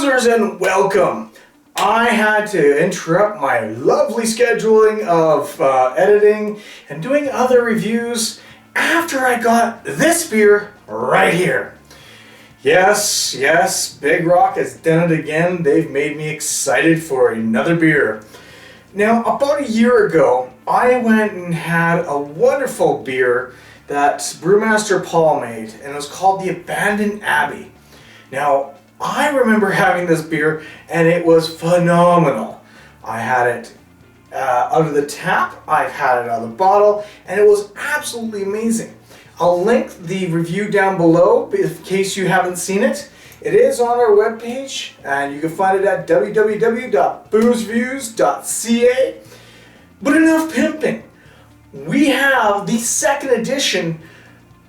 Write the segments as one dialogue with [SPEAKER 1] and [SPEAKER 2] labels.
[SPEAKER 1] Boozers, and welcome. I had to interrupt my lovely scheduling of editing and doing other reviews after I got this beer right here. Yes, Big Rock has done it again. They've made me excited for another beer. Now, about a year ago, I went and had a wonderful beer that Brewmaster Paul made, and it was called the Abandoned Abbey. Now, I remember having this beer, and it was phenomenal. I had it out of the tap, I've had it out of the bottle, and it was absolutely amazing. I'll link the review down below in case you haven't seen it. It is on our webpage, and you can find it at www.boozeviews.ca. But enough pimping. We have the second edition,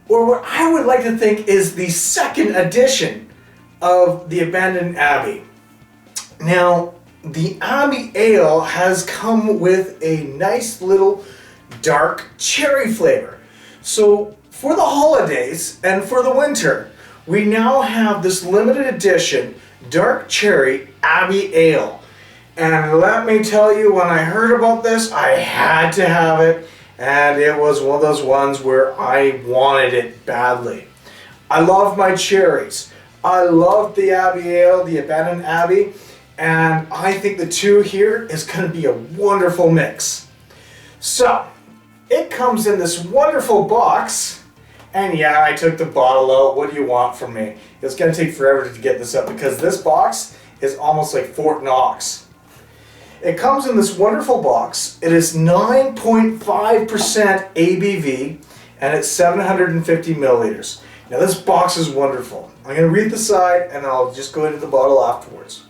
[SPEAKER 1] or what I would like to think is the second edition of the Abandoned Abbey. Now, the Abbey Ale has come with a nice little dark cherry flavor. So for the holidays and for the winter, we now have this limited edition dark cherry Abbey Ale. And let me tell you, when I heard about this, I had to have it, and it was one of those ones where I wanted it badly. I love my cherries. I love the Abbey Ale, the Abandoned Abbey, and I think the two here is going to be a wonderful mix. So, it comes in this wonderful box, and yeah, I took the bottle out. What do you want from me? It's going to take forever to get this up because this box is almost like Fort Knox. It comes in this wonderful box. It is 9.5% ABV, and it's 750 milliliters. Now this box is wonderful. I'm going to read the side and I'll just go into the bottle afterwards.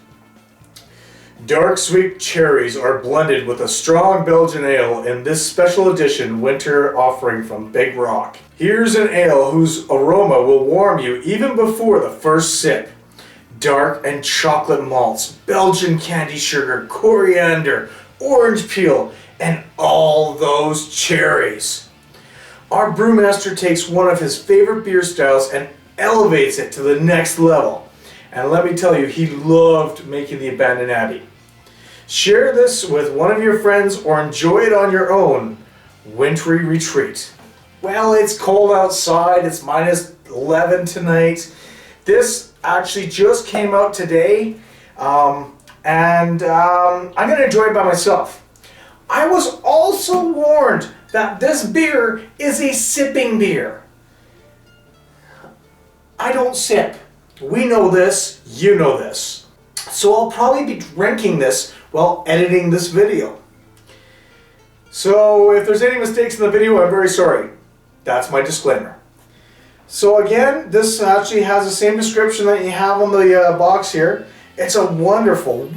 [SPEAKER 1] Dark sweet cherries are blended with a strong Belgian ale in this special edition winter offering from Big Rock. Here's an ale whose aroma will warm you even before the first sip. Dark and chocolate malts, Belgian candy sugar, coriander, orange peel, and all those cherries. Our brewmaster takes one of his favorite beer styles and elevates it to the next level. And let me tell you, he loved making the Abandoned Abbey. Share this with one of your friends or enjoy it on your own wintry retreat. Well, it's cold outside. It's minus 11 tonight. This actually just came out today, and I'm going to enjoy it by myself. I was also warned that this beer is a sipping beer. I don't sip. We know this, you know this. So I'll probably be drinking this while editing this video. So if there's any mistakes in the video, I'm very sorry. That's my disclaimer. So again, this actually has the same description that you have on the box here. It's a wonderful,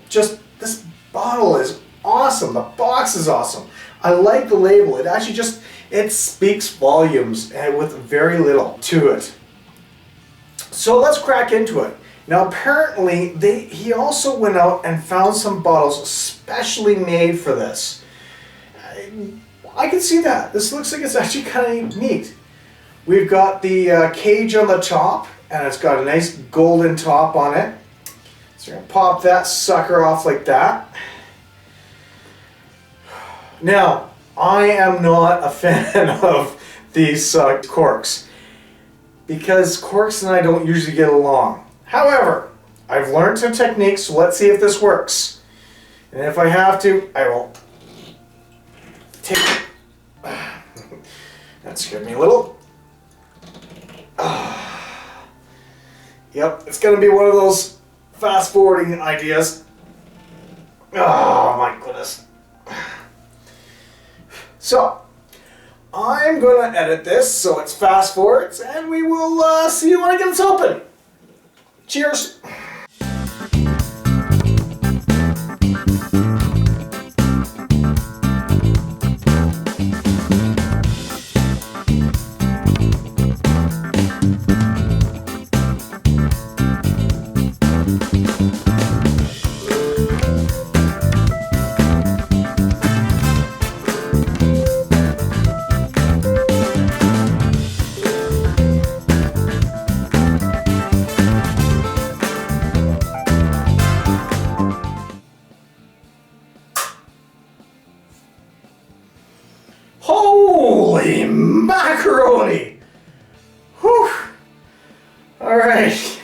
[SPEAKER 1] just this bottle is awesome. The box is awesome. I like the label. It actually it speaks volumes and with very little to it. So let's crack into it. Now apparently he also went out and found some bottles specially made for this. I can see that. This looks like it's actually kind of neat. We've got the cage on the top, and it's got a nice golden top on it. So we're going to pop that sucker off like that. Now, I am not a fan of these corks, because corks and I don't usually get along. However, I've learned some techniques, so let's see if this works. And if I have to, I will take it. That scared me a little. Yep, it's going to be one of those fast forwarding ideas. Oh my goodness. So, I'm going to edit this so it's fast forwards, and we will see you when I get this open. Cheers. Holy macaroni! Whew! Alright.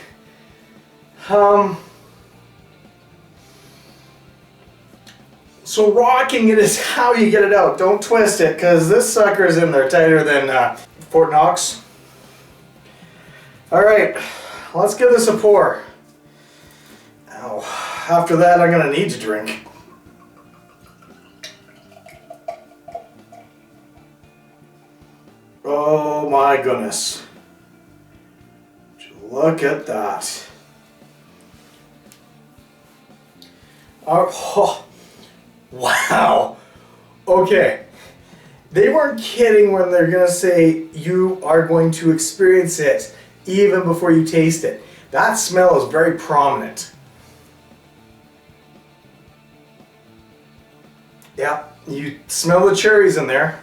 [SPEAKER 1] So rocking it is how you get it out. Don't twist it, because this sucker is in there tighter than Fort Knox. Alright, let's give this a pour. Ow. After that, I'm going to need to drink. Oh my goodness. Look at that. Oh, wow. Okay. They weren't kidding when they're going to say you are going to experience it even before you taste it. That smell is very prominent. Yeah, you smell the cherries in there.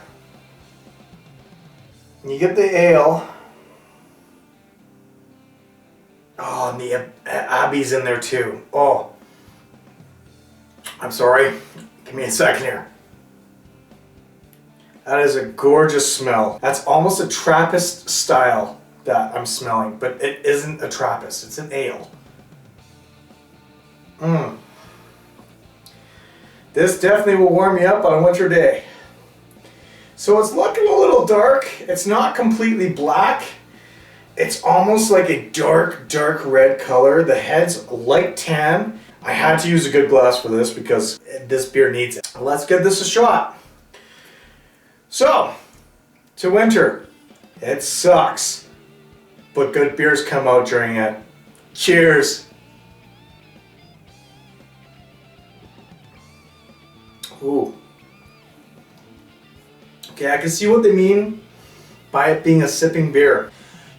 [SPEAKER 1] You get the ale. Oh, and the Abbey's in there too. Oh, I'm sorry. Give me a second here. That is a gorgeous smell. That's almost a Trappist style that I'm smelling, but it isn't a Trappist. It's an ale. This definitely will warm you up on a winter day. So it's looking a little dark. It's not completely black. It's almost like a dark, dark red color. The head's light tan. I had to use a good glass for this because this beer needs it. Let's give this a shot. So, to winter, it sucks, but good beers come out during it. Cheers. Ooh. Okay, I can see what they mean by it being a sipping beer.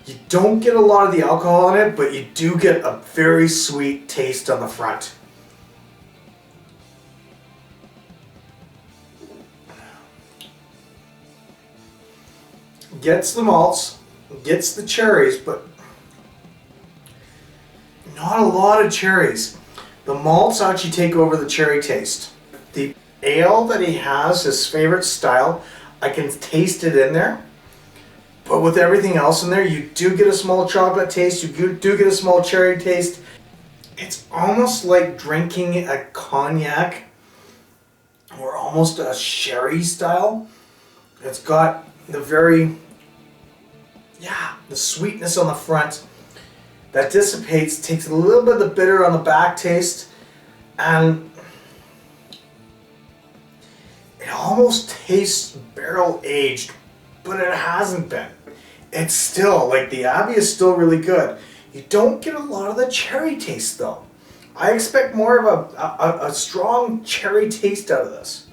[SPEAKER 1] You don't get a lot of the alcohol in it, but you do get a very sweet taste on the front. Gets the malts, gets the cherries, but not a lot of cherries. The malts actually take over the cherry taste. The ale that he has, his favorite style, I can taste it in there. But with everything else in there, you do get a small chocolate taste, you do get a small cherry taste. It's almost like drinking a cognac or almost a sherry style. It's got the the sweetness on the front that dissipates, takes a little bit of the bitter on the back taste, and it almost tastes barrel aged, but it hasn't been. It's still, like, the Abbey is still really good. You don't get a lot of the cherry taste though. I expect more of a strong cherry taste out of this.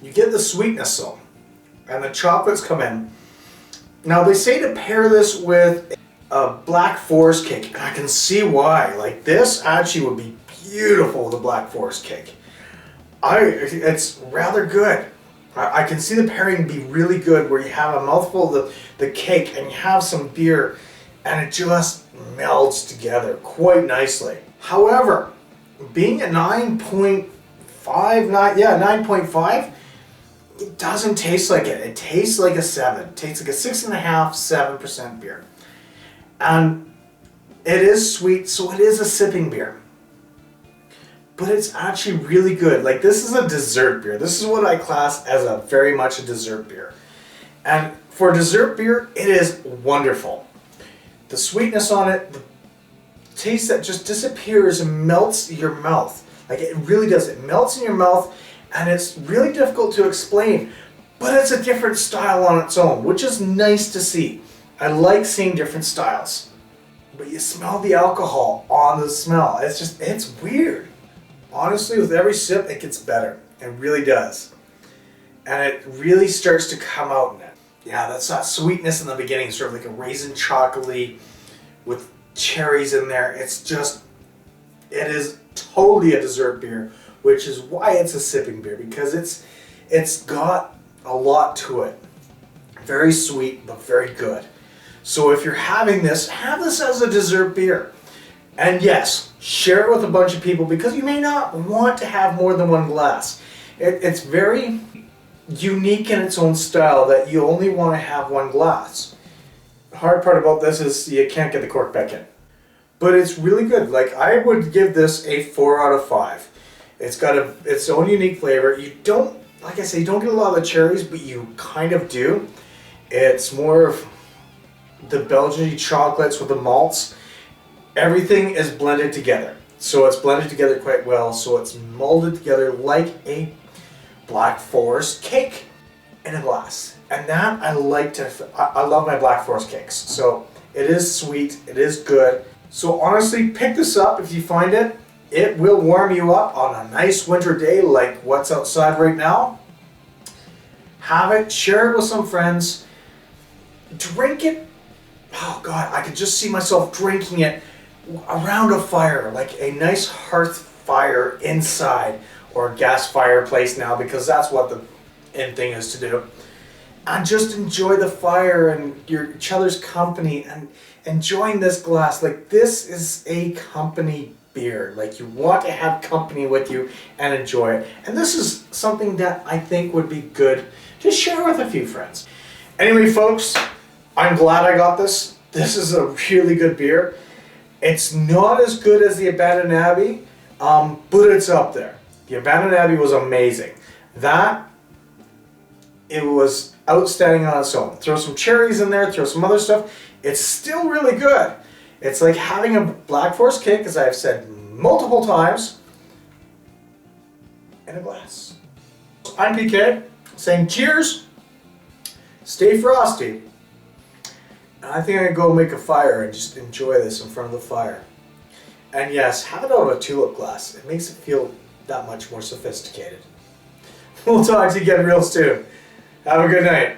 [SPEAKER 1] You get the sweetness though, and the chocolates come in. Now they say to pair this with a Black Forest cake, and I can see why. Like, this actually would be beautiful with a Black Forest cake. It's rather good. I can see the pairing be really good where you have a mouthful of the cake and you have some beer and it just melds together quite nicely. However, being a 9.5, 9.5, it doesn't taste like it. It tastes like a 7. It tastes like a 6.5%, 7% beer. And it is sweet, so it is a sipping beer. But it's actually really good. Like, this is a dessert beer. This is what I class as very much a dessert beer. And for a dessert beer, it is wonderful. The sweetness on it, the taste that just disappears and melts your mouth. Like, it really does. It melts in your mouth, and it's really difficult to explain. But it's a different style on its own, which is nice to see. I like seeing different styles. But you smell the alcohol on the smell. It's weird. Honestly, with every sip, it gets better. It really does. And it really starts to come out in it. Yeah, that's that sweetness in the beginning, sort of like a raisin chocolate with cherries in there. It is totally a dessert beer, which is why it's a sipping beer, because it's got a lot to it. Very sweet, but very good. So if you're having this, have this as a dessert beer. And yes, share it with a bunch of people because you may not want to have more than one glass. It's very unique in its own style that you only want to have one glass. The hard part about this is you can't get the cork back in. But it's really good. Like, I would give this a 4 out of 5. It's got its own unique flavor. You don't, like I say, you don't get a lot of the cherries, but you kind of do. It's more of the Belgian chocolates with the malts. Everything is blended together. So it's blended together quite well. So it's molded together like a Black Forest cake in a glass. And that I like to, I love my Black Forest cakes. So it is sweet, it is good. So honestly, pick this up if you find it. It will warm you up on a nice winter day like what's outside right now. Have it, share it with some friends. Drink it. Oh God, I could just see myself drinking it around a fire, like a nice hearth fire inside, or a gas fireplace now, because that's what the end thing is to do. And just enjoy the fire and each other's company and enjoying this glass. Like, this is a company beer. Like, you want to have company with you and enjoy it. And this is something that I think would be good to share with a few friends. Anyway, folks, I'm glad I got this. This is a really good beer. It's not as good as the Abandoned Abbey, but it's up there. The Abandoned Abbey was amazing. It was outstanding on its own. Throw some cherries in there, throw some other stuff. It's still really good. It's like having a Black Forest cake, as I've said multiple times, in a glass. I'm PK, saying cheers, stay frosty. And I think I'm going to go make a fire and just enjoy this in front of the fire. And yes, have it out of a tulip glass. It makes it feel that much more sophisticated. We'll talk to you again real soon. Have a good night.